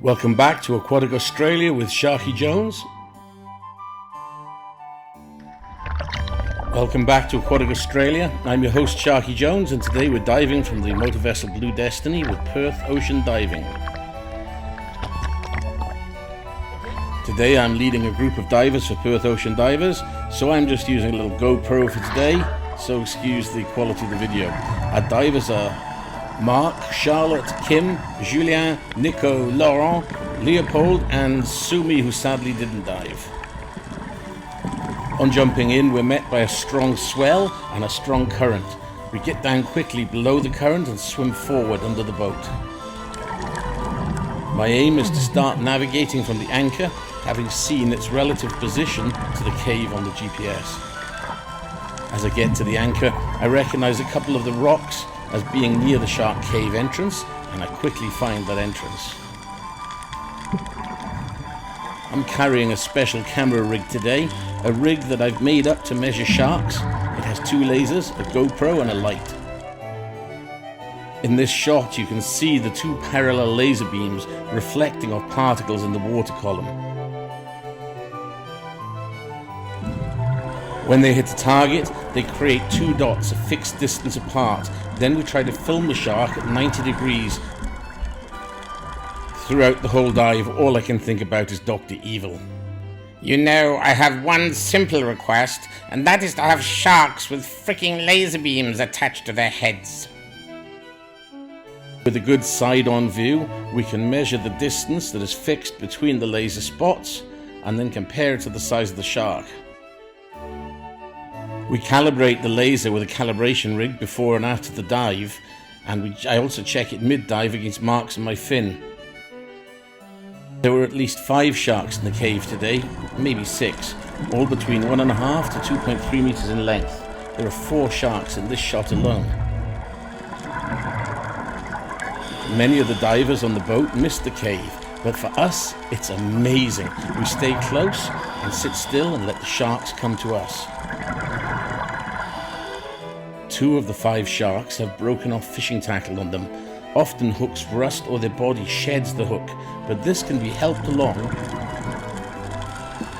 Welcome back to Aquatic Australia with Sharky Jones. Welcome back to Aquatic Australia. I'm your host Sharky Jones, and today we're diving from the motor vessel Blue Destiny with Perth Ocean Diving. Today I'm leading a group of divers for Perth Ocean Divers, so I'm just using a little GoPro for today, so excuse the quality of the video. Our divers are Mark, Charlotte, Kim, Julien, Nico, Laurent, Leopold and Sumi, who sadly didn't dive. On jumping in, we're met by a strong swell and a strong current. We get down quickly below the current and swim forward under the boat. My aim is to start navigating from the anchor, having seen its relative position to the cave on the GPS. As I get to the anchor, I recognize a couple of the rocks as being near the shark cave entrance, and I quickly find that entrance. I'm carrying a special camera rig today, a rig that I've made up to measure sharks. It has two lasers, a GoPro and a light. In this shot you can see the two parallel laser beams reflecting off particles in the water column. When they hit the target, they create two dots a fixed distance apart. Then we try to film the shark at 90 degrees. Throughout the whole dive, all I can think about is Dr. Evil. You know, I have one simple request, and that is to have sharks with frickin' laser beams attached to their heads. With a good side-on view, we can measure the distance that is fixed between the laser spots, and then compare it to the size of the shark. We calibrate the laser with a calibration rig before and after the dive, and I also check it mid-dive against marks on my fin. There were at least 5 sharks in the cave today, maybe 6, all between 1.5 to 2.3 meters in length. There are 4 sharks in this shot alone. Many of the divers on the boat missed the cave, but for us, it's amazing. We stay close and sit still and let the sharks come to us. 2 of the 5 sharks have broken off fishing tackle on them. Often hooks rust or their body sheds the hook, but this can be helped along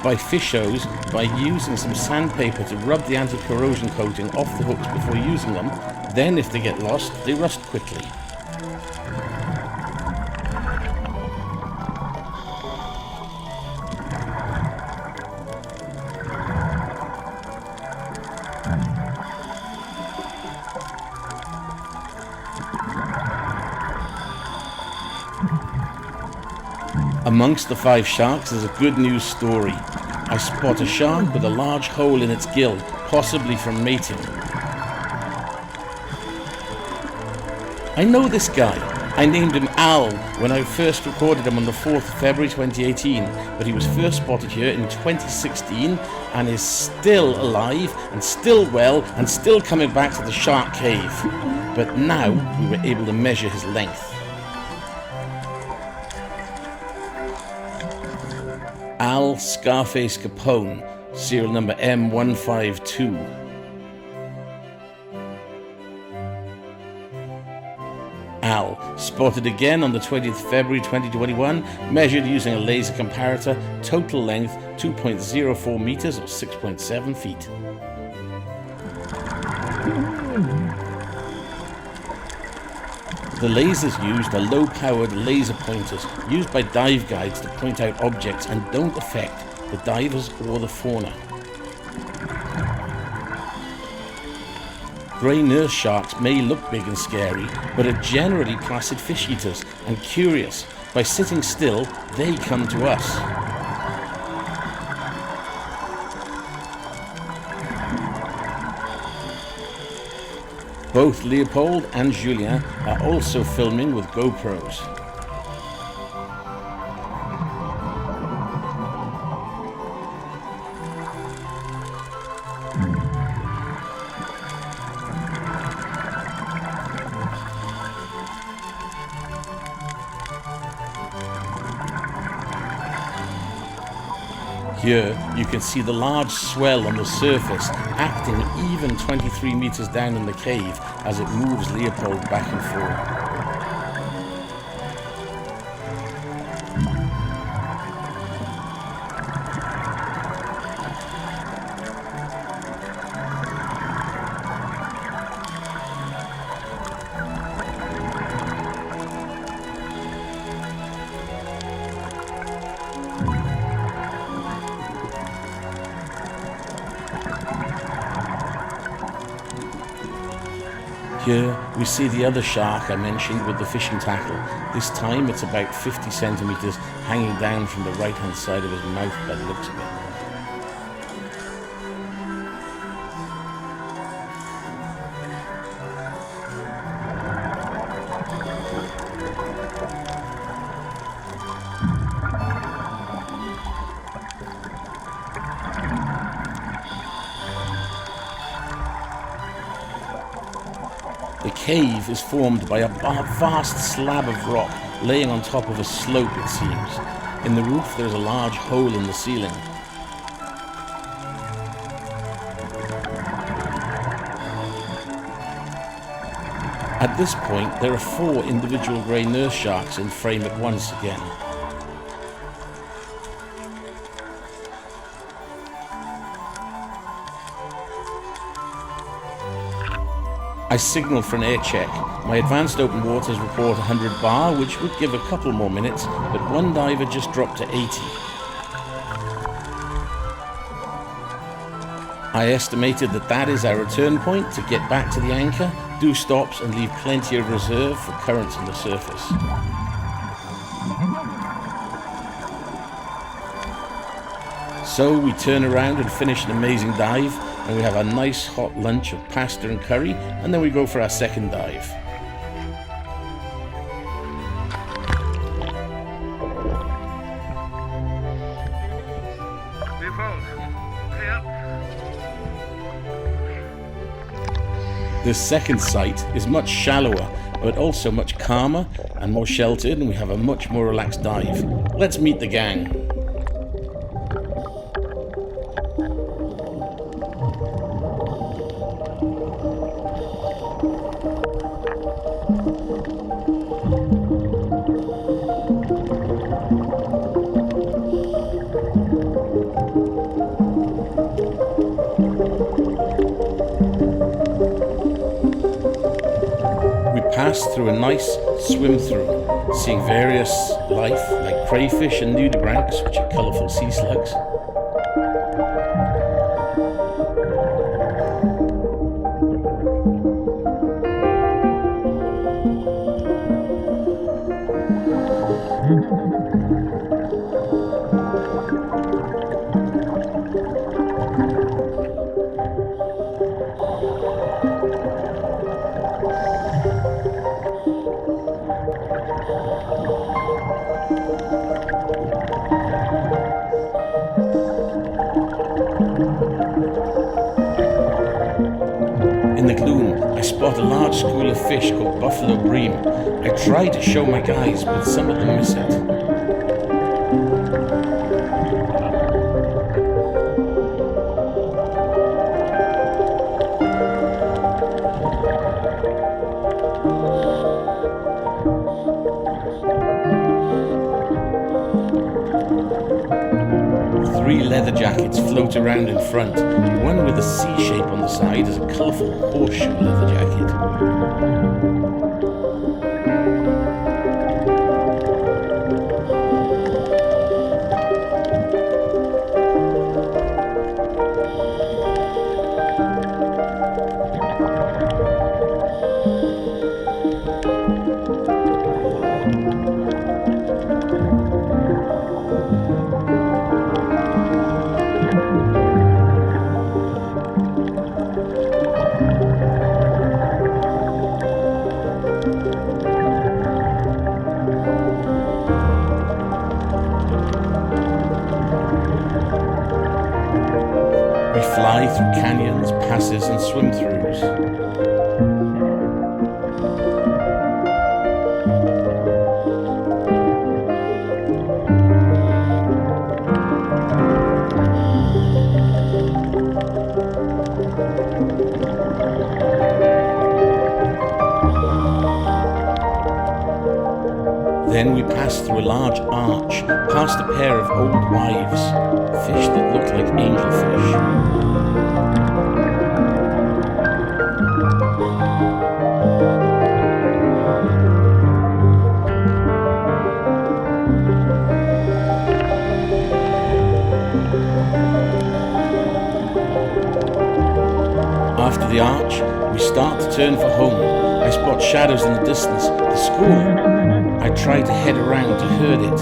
by fishers by using some sandpaper to rub the anti-corrosion coating off the hooks before using them. Then if they get lost, they rust quickly. Amongst the 5 sharks is a good news story. I spot a shark with a large hole in its gill, possibly from mating. I know this guy. I named him Al when I first recorded him on the 4th of February 2018, but he was first spotted here in 2016 and is still alive and still well and still coming back to the shark cave. But now we were able to measure his length. Al Scarface Capone, serial number M152. Al, spotted again on the 20th February 2021, measured using a laser comparator, total length 2.04 meters or 6.7 feet. The lasers used are low-powered laser pointers used by dive guides to point out objects and don't affect the divers or the fauna. Grey nurse sharks may look big and scary, but are generally placid fish eaters and curious. By sitting still, they come to us. Both Leopold and Julien are also filming with GoPros. Here you can see the large swell on the surface acting even 23 meters down in the cave as it moves Leopold back and forth. Here we see the other shark I mentioned with the fishing tackle. This time it's about 50 centimeters hanging down from the right hand side of his mouth by the looks of it. The cave is formed by a vast slab of rock laying on top of a slope, it seems. In the roof there is a large hole in the ceiling. At this point there are 4 individual grey nurse sharks in frame at once again. I signalled for an air check. My advanced open waters report 100 bar, which would give a couple more minutes, but one diver just dropped to 80. I estimated that is our return point to get back to the anchor, do stops and leave plenty of reserve for currents on the surface. So we turn around and finish an amazing dive, and we have a nice hot lunch of pasta and curry, and then we go for our second dive. This second site is much shallower, but also much calmer and more sheltered, and we have a much more relaxed dive. Let's meet the gang. Passed through a nice swim through, seeing various life like crayfish and nudibranchs, which are colourful sea slugs. In the gloom, I spot a large school of fish called buffalo bream. I try to show my guys, but some of them miss it. Three leather jackets float around in front. One with a C shape on the side is a colourful horseshoe leather jacket. We fly through canyons, passes and swim-throughs. Then we passed through a large arch, past a pair of old wives, fish that looked like angelfish. After the arch, we start to turn for home. I spot shadows in the distance, the school. I try to head around to herd it.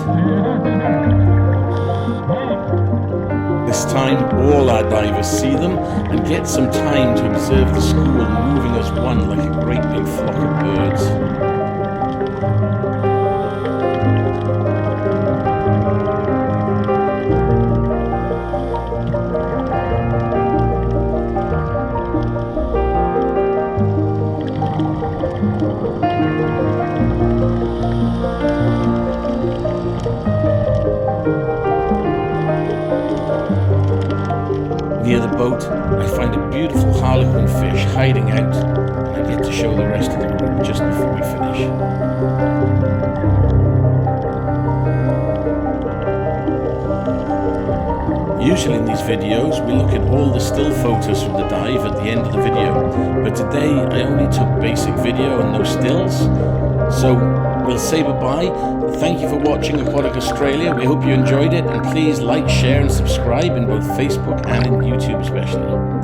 This time, all our divers see them and get some time to observe the school moving as one like a great big flock of birds. Near the boat, I find a beautiful harlequin fish hiding out, and I get to show the rest of the group just before we finish. Usually in these videos, we look at all the still photos from the dive at the end of the video, but today I only took basic video and no stills, so we'll say bye-bye. Thank you for watching Aquatic Australia. We hope you enjoyed it, and please like, share and subscribe in both Facebook and in YouTube especially.